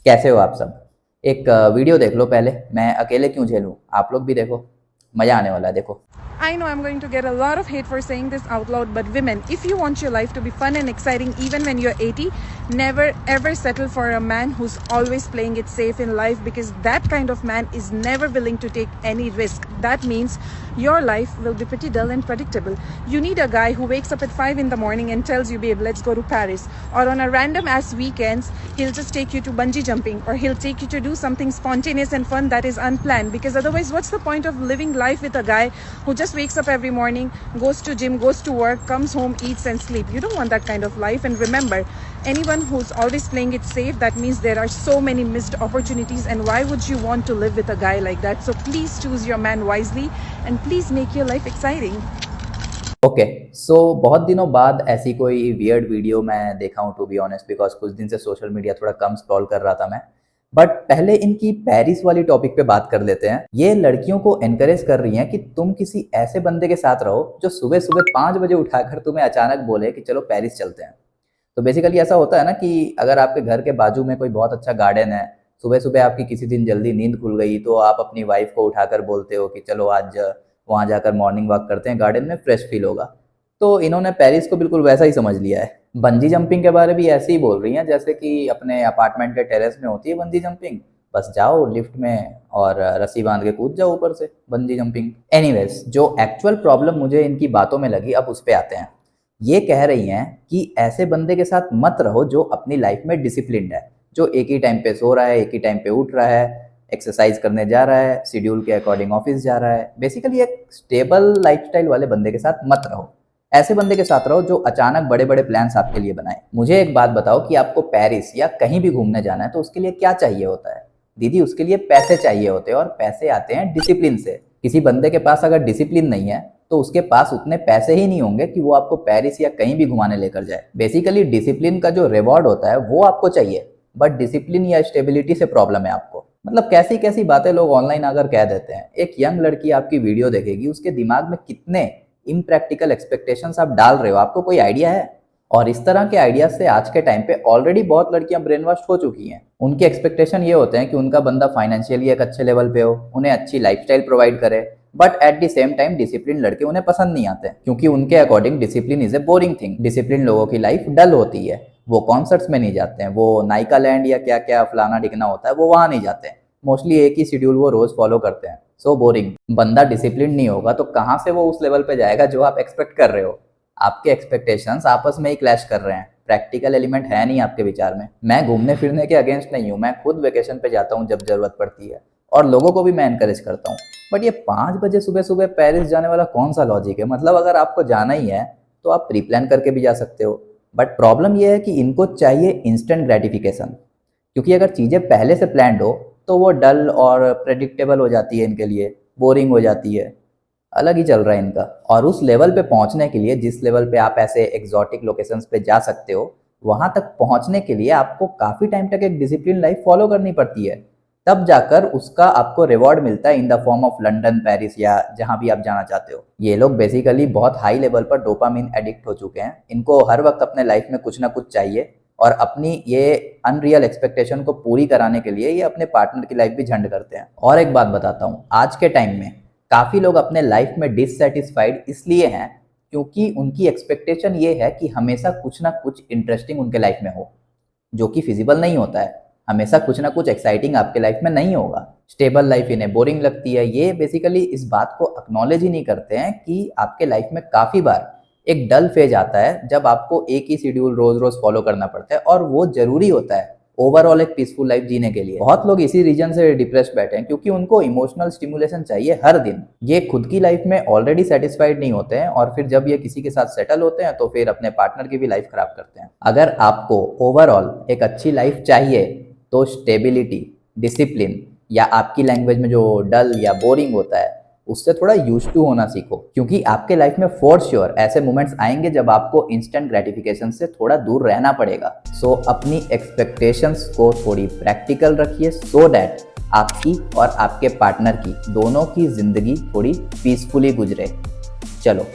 कैसे हो आप सब? एक वीडियो देख लो पहले, मैं अकेले क्यों झेलूं। आप लोग भी देखो, मजा आने वाला है। देखो। I know I'm going to get a lot of hate for saying this out loud, but women, if you want your life to be fun and exciting even when you're 80, never ever settle for a man who's always playing it safe in life, because that kind of man is never willing to take any risk. That means your life will be pretty dull and predictable. You need a guy who wakes up at 5 in the morning and tells you, babe, let's go to Paris. Or on a random ass weekends, he'll just take you to bungee jumping, or he'll take you to do something spontaneous and fun that is unplanned. Because otherwise, what's the point of living life with a guy who just wakes up every morning, goes to gym, goes to work, comes home, eats and sleep? You don't want that kind of life. And remember, anyone who's always playing it safe, that means there are so many missed opportunities, and why would you want to live with a guy like that? So please choose your man wisely and please make your life exciting. Okay, so बहुत दिनों बाद ऐसी कोई weird video मैं देखा हूँ, to be honest, because कुछ दिन से सोशल मीडिया थोड़ा कम स्क्रॉल कर रहा था मैं। बट पहले इनकी पेरिस वाली टॉपिक पे बात कर लेते हैं। ये लड़कियों को एनकरेज कर रही हैं कि तुम किसी ऐसे बंदे के साथ रहो जो सुबह सुबह 5 बजे उठाकर तुम्हें अचानक बोले कि चलो पेरिस चलते हैं। तो बेसिकली ऐसा होता है ना कि अगर आपके घर के बाजू में कोई बहुत अच्छा गार्डन है, सुबह सुबह आपकी किसी दिन जल्दी नींद खुल गई, तो आप अपनी वाइफ को उठाकर बोलते हो कि चलो आज वहाँ जाकर मॉर्निंग वॉक करते हैं गार्डन में, फ्रेश फील होगा। तो इन्होंने पेरिस को बिल्कुल वैसा ही समझ लिया है। बंजी जंपिंग के बारे भी ऐसे ही बोल रही हैं जैसे कि अपने अपार्टमेंट के टेरेस में होती है बंजी जंपिंग। बस जाओ लिफ्ट में और रस्सी बांध के कूद जाओ ऊपर से, बंजी जंपिंग। एनीवेज, जो एक्चुअल प्रॉब्लम मुझे इनकी बातों में लगी, अब उस पर आते हैं। ये कह रही हैं कि ऐसे बंदे के साथ मत रहो जो अपनी लाइफ में डिसिप्लिन्ड है, जो एक ही टाइम पे सो रहा है, एक ही टाइम पे उठ रहा है, एक्सरसाइज करने जा रहा है, शेड्यूल के अकॉर्डिंग ऑफिस जा रहा है। बेसिकली एक स्टेबल लाइफस्टाइल वाले बंदे के साथ मत रहो। ऐसे बंदे के साथ रहो जो अचानक बड़े बड़े प्लान्स आपके लिए बनाए। मुझे एक बात बताओ कि आपको पेरिस या कहीं भी घूमने जाना है तो उसके लिए क्या चाहिए होता है? दीदी, उसके लिए पैसे चाहिए होते हैं, और पैसे आते हैं डिसिप्लिन से। किसी बंदे के पास अगर डिसिप्लिन नहीं है तो उसके पास उतने पैसे ही नहीं होंगे कि वो आपको पेरिस या कहीं भी घुमाने लेकर जाए। बेसिकली डिसिप्लिन का जो रिवॉर्ड होता है वो आपको चाहिए, बट डिसिप्लिन या स्टेबिलिटी से प्रॉब्लम है आपको। मतलब कैसी कैसी बातें लोग ऑनलाइन आकर कह देते हैं। एक यंग लड़की आपकी वीडियो देखेगी, उसके दिमाग में कितने इम्प्रैक्टिकल एक्सपेक्टेशंस आप डाल रहे हो, आपको कोई आइडिया है? और इस तरह के आइडिया से आज के टाइम पे ऑलरेडी बहुत लड़कियां ब्रेन वॉश हो चुकी हैं। उनके एक्सपेक्टेशन ये होते हैं कि उनका बंदा फाइनेंशियली एक अच्छे लेवल पे हो, उन्हें अच्छी लाइफस्टाइल प्रोवाइड करे, but at the same time discipline लड़के उन्हें पसंद नहीं आते, क्योंकि उनके according discipline is a boring thing. Discipline लोगों की लाइफ डल होती है। वो कॉन्सर्ट्स में नहीं जाते हैं, वो नाइका लैंड या क्या क्या फलाना ढिकना होता है, वो वहां नहीं जाते हैं। मोस्टली एक ही शेड्यूल वो रोज फॉलो करते हैं। So boring. बंदा डिसिप्लिन नहीं होगा तो कहाँ से वो उस लेवल पे जाएगा जो आप एक्सपेक्ट कर रहे हो? आपके एक्सपेक्टेशंस आपस में ही क्लैश कर रहे हैं। प्रैक्टिकल एलिमेंट है नहीं आपके विचार में। मैं घूमने फिरने के अगेंस्ट नहीं हूँ, मैं खुद वेकेशन पे जाता हूँ जब जरूरत पड़ती है, और लोगों को भी मैं एनकरेज करता हूँ। बट ये 5 बजे सुबह सुबह पेरिस जाने वाला कौन सा लॉजिक है? मतलब अगर आपको जाना ही है तो आप प्री प्लान करके भी जा सकते हो। बट प्रॉब्लम ये है कि इनको चाहिए इंस्टेंट ग्रेटिफिकेशन, क्योंकि अगर चीज़ें पहले से प्लान्ड हो तो वो डल और प्रेडिक्टेबल हो जाती है, इनके लिए बोरिंग हो जाती है। अलग ही चल रहा है इनका। और उस लेवल पे पहुंचने के लिए, जिस लेवल पे आप ऐसे एग्जॉटिक लोकेशंस पे जा सकते हो, वहां तक पहुंचने के लिए आपको काफी टाइम तक एक डिसिप्लिन लाइफ फॉलो करनी पड़ती है। तब जाकर उसका आपको रिवॉर्ड मिलता है in the form of London, Paris या जहां भी आप जाना चाहते हो। ये लोग बेसिकली बहुत हाई लेवल पर डोपामिन एडिक्ट हो चुके हैं। इनको हर वक्त अपने लाइफ में कुछ ना कुछ चाहिए, और अपनी ये अनरियल एक्सपेक्टेशन को पूरी कराने के लिए ये अपने पार्टनर की लाइफ भी झंड करते हैं। और एक बात बताता हूँ, आज के टाइम में काफ़ी लोग अपने लाइफ में डिससेटिस्फाइड इसलिए हैं क्योंकि उनकी एक्सपेक्टेशन ये है कि हमेशा कुछ ना कुछ इंटरेस्टिंग उनके लाइफ में हो, जो कि फिजिबल नहीं होता है। हमेशा कुछ ना कुछ एक्साइटिंग आपके लाइफ में नहीं होगा। स्टेबल लाइफ इन्हें बोरिंग लगती है। ये बेसिकली इस बात को एक्नॉलेज ही नहीं करते हैं कि आपके लाइफ में काफ़ी बार एक डल फेज आता है जब आपको एक ही शेड्यूल रोज रोज फॉलो करना पड़ता है, और वो जरूरी होता है ओवरऑल एक पीसफुल लाइफ जीने के लिए। बहुत लोग इसी रीजन से डिप्रेस बैठे हैं क्योंकि उनको इमोशनल स्टिमुलेशन चाहिए हर दिन। ये खुद की लाइफ में ऑलरेडी सेटिस्फाइड नहीं होते हैं, और फिर जब ये किसी के साथ सेटल होते हैं तो फिर अपने पार्टनर की भी लाइफ खराब करते हैं। अगर आपको ओवरऑल एक अच्छी लाइफ चाहिए तो स्टेबिलिटी, डिसिप्लिन, या आपकी लैंग्वेज में जो डल या बोरिंग होता है उससे थोड़ा यूज टू होना सीखो, क्योंकि आपके लाइफ में फॉर श्योर ऐसे मोमेंट्स आएंगे जब आपको इंस्टेंट ग्रेटिफिकेशन से थोड़ा दूर रहना पड़ेगा। सो अपनी एक्सपेक्टेशंस को थोड़ी प्रैक्टिकल रखिए, सो दैट आपकी और आपके पार्टनर की दोनों की जिंदगी थोड़ी पीसफुली गुजरे। चलो।